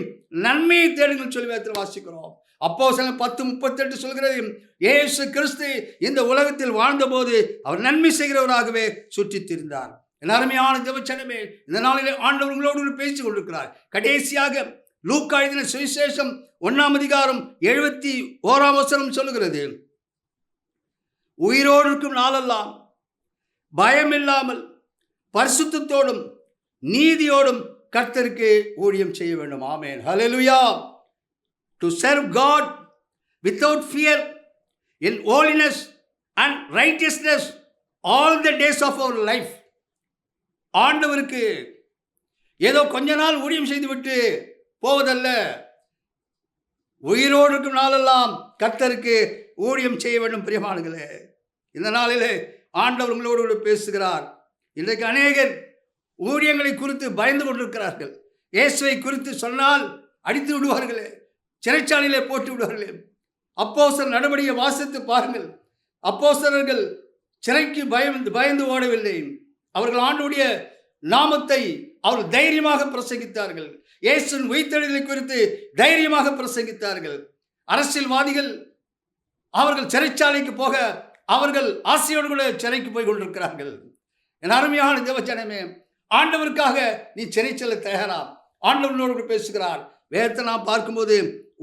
[SPEAKER 3] நன்மையை தேடுங்கள் சொல்லி வேதத்தில் வாசிக்கிறோம். அப்போஸ்தலர் 10:38 சொல்கிறது, இயேசு கிறிஸ்து இந்த உலகத்தில் வாழ்ந்தபோது அவர் நன்மை செய்கிறவராகவே சுற்றித் திரிந்தார். அருமையான தேவச்சனமே, இந்த நாளிலே ஆண்டவர் உங்களோடு பேசிக் கொண்டிருக்கிறார். கடைசியாக லூக்கா எழுதின சுவிசேஷம் 1 அதிகாரம் 71 சொல்லுகிறது, உயிரோடு இருக்கும் நாளெல்லாம் பயமில்லாமல் பரிசுத்தத்தோடும் நீதியோடும் கர்த்தருக்கு ஊழியம் செய்ய வேண்டும். ஆமென். ஹல்லேலூயா. To serve God without fear, in holiness and righteousness all the days of our life. ஆண்டவருக்கு ஏதோ கொஞ்ச நாள் ஊழியம் செய்துவிட்டு போவதல்ல, உயிரோடு இருக்கும் நாளெல்லாம் கர்த்தருக்கு ஊழியம் செய்ய வேண்டும். பிரியமானங்களே, இந்த நாளிலே ஆண்டவர் உங்களோடு பேசுகிறார். இன்றைக்கு அநேகர் ஊழியங்களை குறித்து பயந்து கொண்டிருக்கிறார்கள். இயேசுவை குறித்து சொன்னால் அடித்து விடுவார்களே, சிறைச்சாலையிலே போட்டு விடுவார்களே. அப்போஸ்தலர் நடவடிக்கையை வாசித்து பாருங்கள். அப்போஸ்தலர்கள் சிறைக்கு பயந்து ஓடவில்லை. அவர்கள் ஆண்டவருடைய நாமத்தை அவர்கள் தைரியமாக பிரசங்கித்தார்கள். இயேசுவின் உயிர்த்தெழுதலை குறித்து தைரியமாக பிரசங்கித்தார்கள். அரசியல்வாதிகள் அவர்கள் சிறைச்சாலைக்கு போக அவர்கள் ஆசையோடு கூட சிறைக்கு போய் கொண்டிருக்கிறார்கள். என் அருமையான தேவஜனமே, ஆண்டவருக்காக நீ சிறை செல்ல தயாரா? ஆண்டவரோடு பேசுகிறார். வேதத்தை நாம் பார்க்கும்போது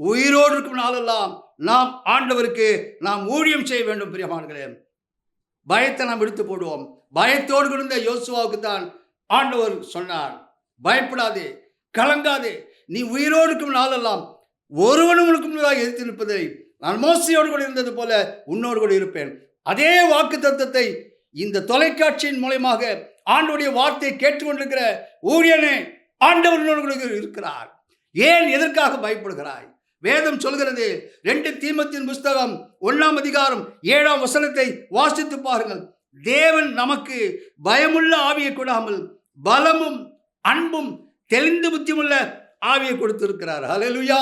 [SPEAKER 3] உயிரோடு இருக்கும் நாளெல்லாம் நாம் ஆண்டவருக்கு நாம் ஊழியம் செய்ய வேண்டும். பிரியமானங்களே, பயத்தை நாம் எடுத்து போடுவோம். பயத்தோடு இருந்த யோசுவாவுக்கு தான் ஆண்டவர் சொன்னார், பயப்படாதே, கலங்காதே, நீ உயிரோடு இருக்கும் நாளெல்லாம் ஒருவனும் உனக்கு முன்னதாக எதிர்த்து நிற்பதை நான் மோசையோடு கூட இருந்தது போல உன்னோடு கூட இருப்பேன். அதே வாக்கு தத்தத்தை இந்த தொலைக்காட்சியின் மூலமாக ஆண்டவருடைய வார்த்தையை கேட்டுக்கொண்டிருக்கிற ஊழியனே ஆண்டவரோடு கூட இருக்கிறார். ஏன் எதற்காக பயப்படுகிறாய்? வேதம் சொல்கிறது, 2 தீமோத்தேயுவின் புஸ்தகம் 1 அதிகாரம் 7 வாசித்து பாருங்கள். தேவன் நமக்கு பயமுள்ள ஆவியை கொடாமல் பலமும் அன்பும் தெளிந்த புத்தியுமுள்ள ஆவியை கொடுத்திருக்கிறார். ஹல்லேலூயா.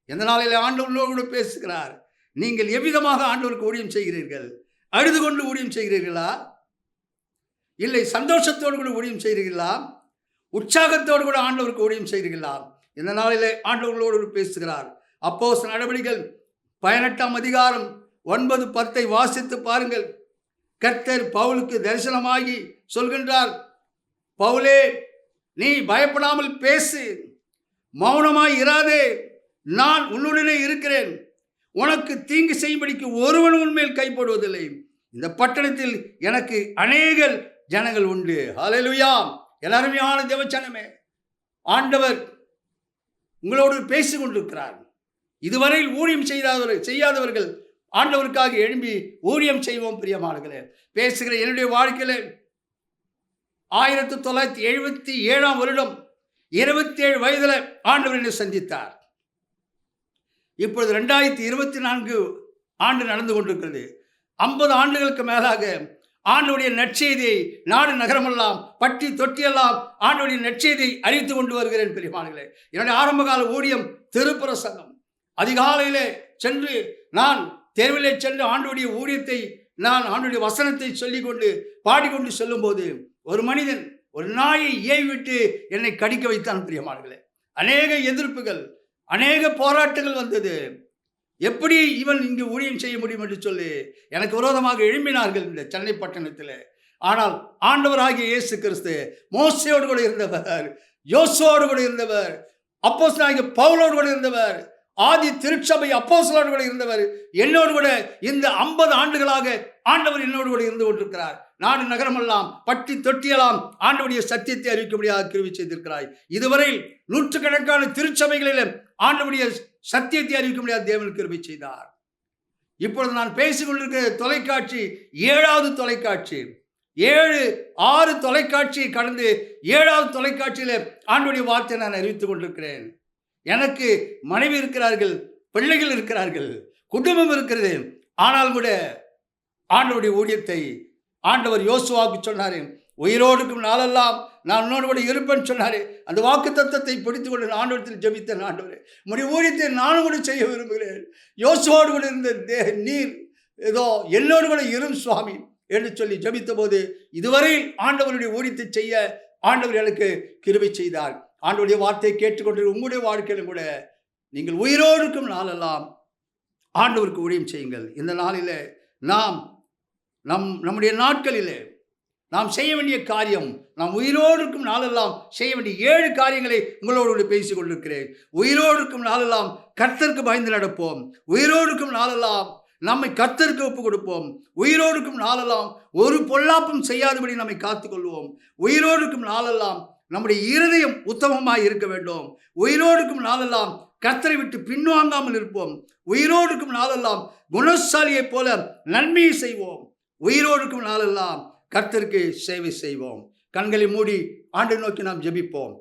[SPEAKER 3] எந்த நாளிலே ஆண்டவரோடு பேசுகிறார். நீங்கள் எவ்விதமாக ஆண்டவருக்கு ஊழியம் செய்கிறீர்கள்? அழுது கொண்டு ஊழியம் செய்கிறீர்களா? இல்லை சந்தோஷத்தோடு கூட ஊழியம் செய்கிறீர்களா? உற்சாகத்தோடு கூட ஆண்டவருக்கு ஊழியம் செய்கிறீர்களா? இந்த நாளிலே ஆண்டவர்களோடு பேசுகிறார். அப்போஸ்தலர் நடவடிக்கைகள் 18 அதிகாரம் 9, 10 வாசித்து பாருங்கள். கர்த்தர் பவுலுக்கு தரிசனமாகி சொல்கின்றார், பவுலே, நீ பயப்படாமல் பேசு, மௌனமாய் இராதே, நான் உன்னுடனே இருக்கிறேன், உனக்கு தீங்கு செய்யும்படிக்கு ஒருவன் உன்மேல் கைப்படுவதில்லை, இந்த பட்டணத்தில் எனக்கு அநேக ஜனங்கள் உண்டு. ஹல்லேலூயா. எல்லாருமையான தேவச்சனமே, ஆண்டவர் உங்களோடு பேசிக் கொண்டிருக்கிறார். இதுவரையில் ஊழியம் செய்யாதவர்கள் ஆண்டவருக்காக எழும்பி ஊழியம் செய்வோம். பிரியமானங்களே, பேசுகிற என்னுடைய வாழ்க்கையில 1977 வருடம் 27 வயதில் ஆண்டவர் என்னை சந்தித்தார். இப்பொழுது 2024 ஆண்டு நடந்து கொண்டிருக்கிறது. 50 ஆண்டுகளுக்கு மேலாக ஆண்டவருடைய நற்செய்தியை நாடு நகரமெல்லாம் பட்டி தொட்டியெல்லாம் ஆண்டவருடைய நற்செய்தியை அறிவித்து கொண்டு வருகிறேன். பிரியமானங்களே, என்னுடைய ஆரம்பகால ஊழியம் திருப்பிரசங்கம். அதிகாலையிலே சென்று நான் தெருவிலே சென்று ஆண்டவருடைய ஊழியத்தை நான் ஆண்டவருடைய வசனத்தை சொல்லிக்கொண்டு பாடிக்கொண்டு செல்லும்போது ஒரு மனிதன் ஒரு நாயை ஏவிவிட்டு என்னை கடிக்க வைத்தான். பிரியமானங்களே, அநேக எதிர்ப்புகள், அநேக போராட்டங்கள் வந்தது. எப்படி இவன் இங்கு ஊழியம் செய்ய முடியும் என்று சொல்லி எனக்கு விரோதமாக எழும்பினார்கள் இந்த சென்னை பட்டணத்தில். ஆனால் ஆண்டவராகிய இயேசு கிறிஸ்து மோசையோடு கூட இருந்தவர், யோசுவோடு கூட இருந்தவர், அப்போஸ்தலனாகிய பவுலோடு கூட இருந்தவர், ஆதி திருச்சபை அப்போஸ்தலரோடு கூட இருந்தவர், என்னோடு கூட இந்த 50 ஆண்டுகளாக ஆண்டவர் என்னோடு கூட இருந்து கொண்டிருக்கிறார். நாடு நகரமெல்லாம் பட்டி தொட்டியெல்லாம் ஆண்டவருடைய சத்தியத்தை அறிவிக்கும்படியாக கிருபை செய்திருக்கிறாய். இதுவரை நூற்றுக்கணக்கான திருச்சபைகளில் ஆண்டவருடைய சத்தியத்தை அறிவிக்கும்படியாக தேவன் கிருபை செய்தார். இப்பொழுது நான் பேசிக்கொண்டிருக்கிற தொலைக்காட்சி 7வது தொலைக்காட்சி. 6 தொலைக்காட்சியை கடந்து 7வது தொலைக்காட்சியில் ஆண்டவருடைய வார்த்தையை நான் அறிவித்துக் கொண்டிருக்கிறேன். எனக்கு மனைவி இருக்கிறார்கள், பிள்ளைகள் இருக்கிறார்கள், குடும்பம் இருக்கிறது. ஆனால் கூட ஆண்டவருடைய ஊழியத்தை ஆண்டவர் யோசுவாவுக்கு சொன்னார், உயிரோடு இருக்கும் நாளெல்லாம் நான் உன்னோடு கூட இருப்பேன்னு சொன்னார். அந்த வாக்கு தத்தத்தை பிடித்து கொண்டு ஆண்டவரத்தில் ஜெபித்தேன். ஆண்டவரே, உம்முடைய ஊழியத்தை நானும் கூட செய்ய விரும்புகிறேன். யோசுவோடு கூட இருந்த நீர் ஏதோ என்னோடு கூட இரும் சுவாமி என்று சொல்லி ஜெபித்த போது இதுவரை ஆண்டவருடைய ஊழியத்தை செய்ய ஆண்டவர் எனக்கு கிருபை செய்தார். ஆண்டவருடைய வார்த்தையை கேட்டுக்கொண்டு உங்களுடைய வாழ்க்கையிலும் கூட நீங்கள் உயிரோடு இருக்கும் நாளெல்லாம் ஆண்டவருக்கு ஊழியம் செய்யுங்கள். இந்த நாளில் நாம் நம்முடைய நாட்களிலே நாம் செய்ய வேண்டிய காரியம், நாம் உயிரோடு இருக்கும் நாளெல்லாம் செய்ய வேண்டிய 7 காரியங்களை உங்களோடு பேசிக் கொண்டிருக்கிறேன். உயிரோடு இருக்கும் நாளெல்லாம் கர்த்தருக்கு பயந்து நடப்போம். உயிரோடு இருக்கும் நாளெல்லாம் நம்மை கர்த்தருக்கு ஒப்புக் கொடுப்போம். உயிரோடு இருக்கும் நாளெல்லாம் ஒரு பொல்லாப்பும் செய்யாதபடி நம்மை காத்துக்கொள்வோம். உயிரோடு இருக்கும் நாளெல்லாம் நம்முடைய இருதயம் உத்தமமாய் இருக்க வேண்டும். உயிரோடு இருக்கும் நாளெல்லாம் கர்த்தரை விட்டு பின்வாங்காமல் இருப்போம். உயிரோடு இருக்கும் நாளெல்லாம் குணசாலியைப் போல நன்மையை செய்வோம். உயிரோடு இருக்கும் நாளெல்லாம் கர்த்தருக்கு சேவை செய்வோம். கண்களை மூடி ஆண்டவரை நோக்கி நாம் ஜெபிப்போம்.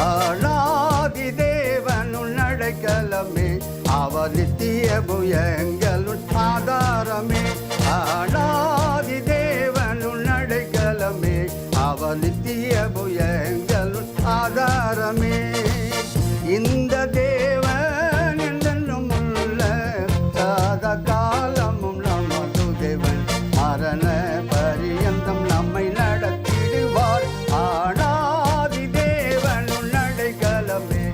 [SPEAKER 4] ஆனாதி தேவனுன் அடைக்கலமே, அவர் நித்தியமு எங்களுன் ஆதாரமே. ஆனாதி தேவனுன் அடைக்கலமே, அவர் நித்தியமு எங்களுன் ஆதாரமே. இந்த தேவன் என்றென்றும் உள்ள சதா காலமும் நமது தேவன், மரண பரியந்தம் நம்மை நடத்திடுவார். ஆனாதி தேவனுன் அடைக்கலமே,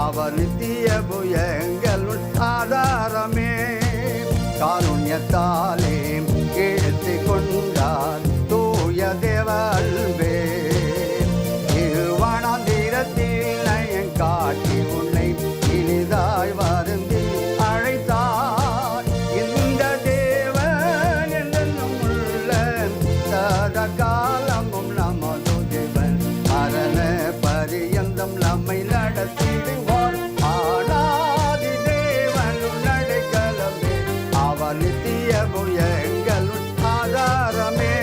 [SPEAKER 4] அவர் நித்தியமு எங்களுன் ஆதாரமே. காருண்யத்தாலே இழுத்து கொண்டார் தூய தேவல்வே, திருவனாந்திரத்தில் நயம் காட்டி உன்னை இனிதாய் வருந்தி அழைத்தார். இந்த தேவன் என்றென்றும் உள்ள சதா காலமும் நமது தேவன், மரண பரியந்தம் நம்மை நடத்திடுவார். ஆனாதி தேவனுன் அடைக்கலமே, அவர் நித்தியமு எங்களுன் ஆதாரமே.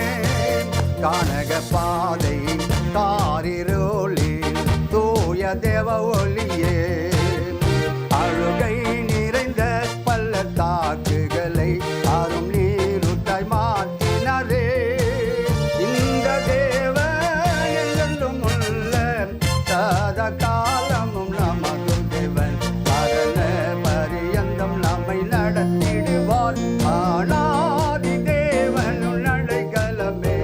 [SPEAKER 4] கானக பாதை காரிருளில் தூய தேவ ஒளியே, அழுகை நிறைந்த பள்ளத்தாக்குகளை அரும் நீருட்டாய் மாற்றினரே. இந்த தேவன் என்றென்றும் உள்ள சதா காலமும் நமது தேவன், மரண பரியந்தம் நம்மை நடத்திடுவார். ஆனாதி தேவனுன் அடைக்கலமே,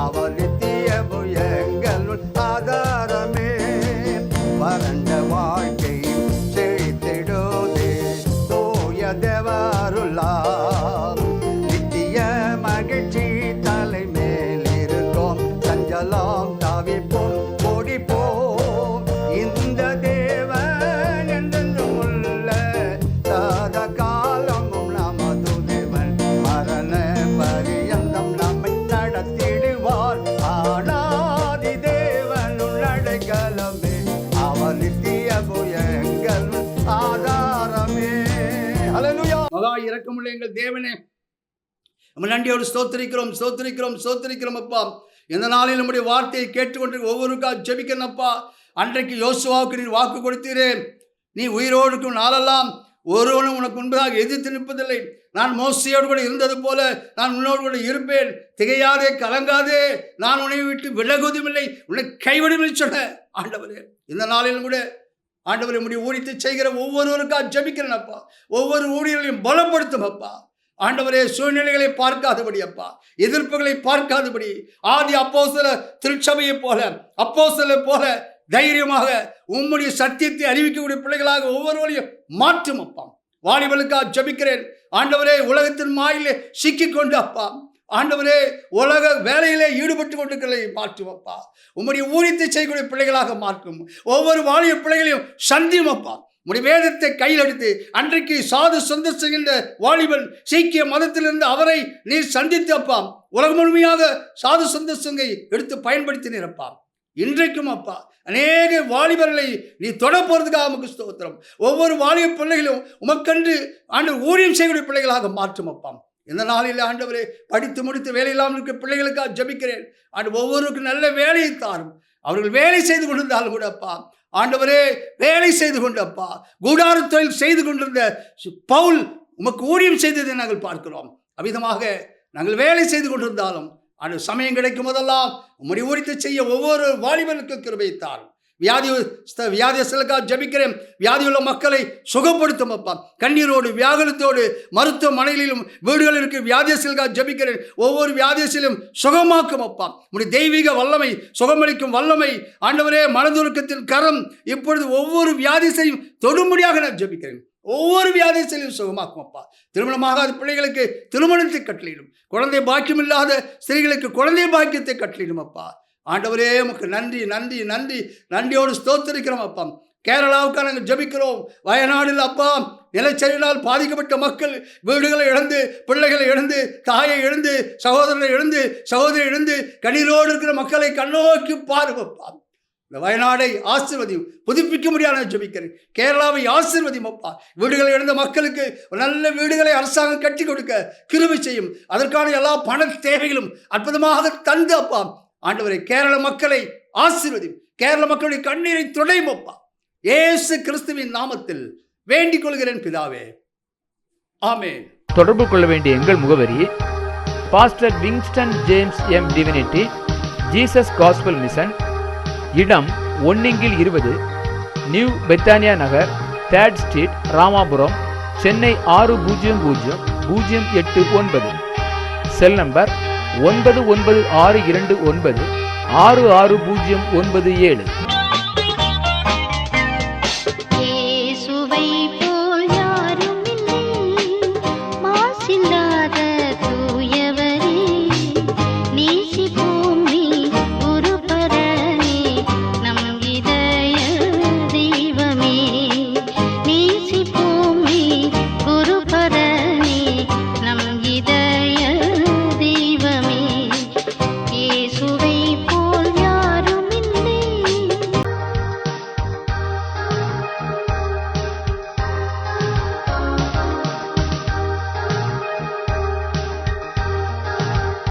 [SPEAKER 4] அவர் நித்தியமு எங்களுன் ஆதாரமே. வறண்ட வாழ்க்கை செழித்திடுதே தூய தேவருளால், நித்திய மகிழ்ச்சி தலை மேல் இருக்கும். சஞ்சலம் தவிப்போம் ஓடிப்போம். இந்த தேவன் என்றென்றும் உள்ள சதா காலமும் நமது தேவன், மரண பரியந்தம் நம்மை நடத்திடுவார். ஆனாதி தேவனுன் அடைக்கலமே, அவர் நித்தியமு எங்களுன் ஆதாரமே. ஹல்லேலூயா.
[SPEAKER 3] மகா இரக்கமுள்ள எங்கள் தேவனே, நம்ம நன்றியோடு ஸ்தோத்திரிக்கிறோம், ஸ்தோத்திரிக்கிறோம், ஸ்தோத்திரிக்கிறோம் அப்பா. இந்த நாளில் நம்முடைய வார்த்தையை கேட்டுக்கொண்டு ஒவ்வொருக்காக ஜெபிக்கிறேன் அப்பா. அன்றைக்கு யோசுவாவுக்கு நீர் வாக்கு கொடுத்தீரே, நீ உயிரோடு இருக்கும் நாளெல்லாம் ஒருவனும் உனக்கு முன்பதாக எதிர்த்து நிற்பதில்லை. நான் மோசையோடு கூட இருந்தது போல நான் உன்னோடு கூட இருப்பேன். திகையாதே, கலங்காதே, நான் உன்னை விட்டு விலகுவதுமில்லை, உன்னை கைவிடுமில்லை சொன்ன ஆண்டவரே. இந்த நாளிலும் கூட ஆண்டவரை உம்முடைய ஊழியத்தை செய்கிற ஒவ்வொருவருக்காக ஜெபிக்கிறேன் அப்பா. ஒவ்வொரு ஊழியர்களையும் பலப்படுத்தும் அப்பா. ஆண்டவரே, சூழ்நிலைகளை பார்க்காதபடி அப்பா, எதிர்ப்புகளை பார்க்காதபடி, ஆதி அப்போஸ்தலர் திருச்சபையை போல, அப்போஸ்தலரை போல தைரியமாக உம்முடைய சத்தியத்தை அறிவிக்கக்கூடிய பிள்ளைகளாக ஒவ்வொருவரையும் மாற்றும் அப்பா. வாலிபர்களுக்காக ஜெபிக்கிறேன் ஆண்டவரே. உலகத்தின் மாயிலே சிக்கிக்கொண்டு அப்பா, ஆண்டவரே, உலக வேலையிலே ஈடுபட்டு கொண்டிருக்கிறதை மாற்றும் அப்பா. உம்முடைய ஊழியத்தை செய்யக்கூடிய பிள்ளைகளாக மாற்றும். ஒவ்வொரு வாலிப பிள்ளைகளையும் சந்தியும் அப்பா. உம்முடைய வேதத்தை கையில் எடுத்து, அன்றைக்கு சாது சொந்த செய்கின்ற வாலிபன் சீக்கிய மதத்திலிருந்து அவரை நீர் சந்தித்து அப்பா, உலகம் முழுமையாக சாது சொந்த சங்கை எடுத்து பயன்படுத்தினீர் அப்பா. இன்றைக்கும் அப்பா அநேக வாலிபர்களை நீ தொட போறதுக்காக உமக்கு ஸ்தோத்திரம். ஒவ்வொரு வாலிப பிள்ளைகளும் உமக்கன்று ஆண்டவர் ஊழியம் செய்யக்கூடிய பிள்ளைகளாக மாற்றும் அப்பா. இந்த நாளில் ஆண்டவரே, படித்து முடித்து வேலை இல்லாமல் இருக்கிற பிள்ளைகளுக்காக ஜெபிக்கிறேன். ஆண்டு ஒவ்வொருவருக்கும் நல்ல வேலையை தாரும். அவர்கள் வேலை செய்து கொண்டிருந்தாலும் கூட அப்பா, ஆண்டவரே, வேலை செய்து கொண்டு அப்பா, கூடார தொழில் செய்து கொண்டிருந்த பவுல் உமக்கு ஊழியம் செய்ததை நாங்கள் பார்க்கிறோம். அவ்விதமாக நாங்கள் வேலை செய்து கொண்டிருந்தாலும் அந்த சமயம் கிடைக்கும் போதெல்லாம் உம்முடைய ஊழியத்தை செய்ய ஒவ்வொரு வாலிபனுக்கு கிருபை தாரும். வியாதியஸ்தலுக்காக ஜெபிக்கிறேன். வியாதியுள்ள மக்களை சுகப்படுத்தும் அப்பா. கண்ணீரோடு வியாகுலத்தோடு மருத்துவமனைகளிலும் வீடுகளில் இருக்கிற வியாதியஸ்தலுக்காக ஜெபிக்கிறேன். ஒவ்வொரு வியாதியஸ்தலும் சுகமாக்கும் அப்பா. உம்முடைய தெய்வீக வல்லமை, சுகமளிக்கும் வல்லமை ஆண்டவரே, மனதுருக்கத்தின் கரம் இப்பொழுது ஒவ்வொரு வியாதியையும் தொடும்படியாக நான் ஜெபிக்கிறேன். ஒவ்வொரு வியாதியிலும் சுகமாக்கும் அப்பா. திருமணமாகாத பிள்ளைகளுக்கு திருமணத்தை கட்டளையிடும். குழந்தை பாக்கியம் இல்லாத ஸ்திரீகளுக்கு குழந்தை பாக்கியத்தை கட்டளையிடும் அப்பா. ஆண்டவரே உமக்கு நன்றி நன்றி நன்றி நன்றியோடு ஸ்தோத்திரிக்கிறோம் அப்பா. கேரளாவுக்காக நாங்கள் ஜபிக்கிறோம். வயநாடில் அப்பா நிலச்சரிவினால் பாதிக்கப்பட்ட மக்கள் வீடுகளை இழந்து, பிள்ளைகளை இழந்து, தாயை இழந்து, சகோதரனை இழந்து, சகோதரி இழந்து கண்ணீரோடு இருக்கிற மக்களை கண்ணோக்கி பாருங்கப்பா. இந்த வயநாடை ஆசீர்வதியும். புதுப்பிக்க முடியாத ஜபிக்கிறேன். கேரளாவை ஆசீர்வதியும் அப்பா. வீடுகளை இழந்த மக்களுக்கு நல்ல வீடுகளை அரசாங்கம் கட்டி கொடுக்க கிருபை செய்யும். அதற்கான எல்லா பண தேவைகளும் அற்புதமாக தந்து அப்பா. ஆண்டவரை கேரள மக்களை ஆசீர்வதியும். கேரள மக்களுடைய கண்ணீரை துடையும் அப்பா. இயேசு கிறிஸ்துவின் நாமத்தில் வேண்டிக் கொள்கிறேன் பிதாவே, ஆமென்.
[SPEAKER 5] தொடர்பு கொள்ள வேண்டிய எங்கள் முகவரி: pastor Wingston James M divinity, Jesus gospel mission, இடம் 1/20, new Bethania Nagar, 3rd street, Ramapuram, Chennai 600089. Cell number 9962966097.